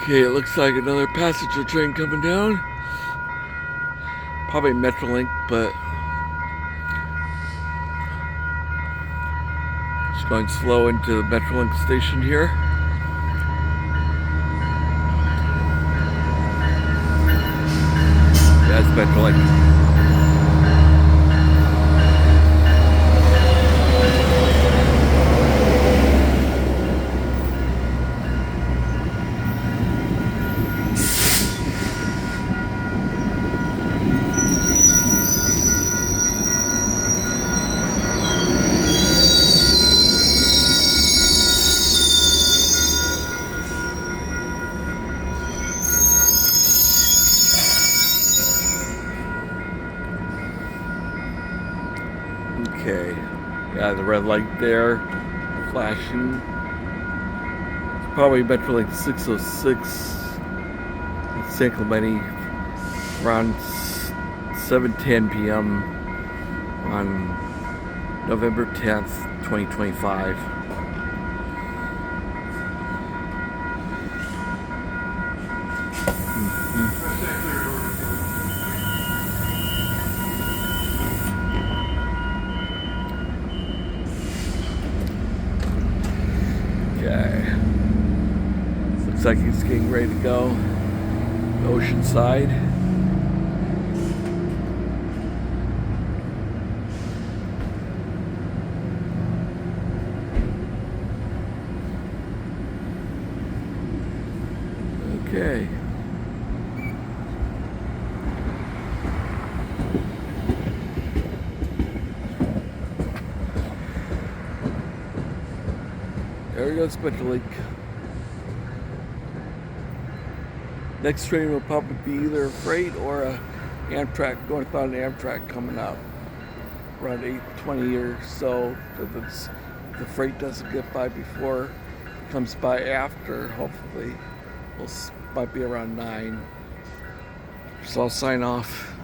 Okay, it looks like another passenger train coming down. Probably Metrolink, but it's going slow into the Metrolink station here. Yeah, it's Metrolink. Okay, yeah, the red light there, flashing. It's probably Metrolink 606 in San Clemente, around 7:10 p.m. on November 10th, 2025. Okay. Looks like he's getting ready to go. Oceanside. Okay. There we go, Metrolink. Next train will probably be either a freight or a Amtrak, northbound Amtrak coming up around 8:20 or so. If the freight doesn't get by before, it comes by after, hopefully. Might be around 9. So I'll sign off.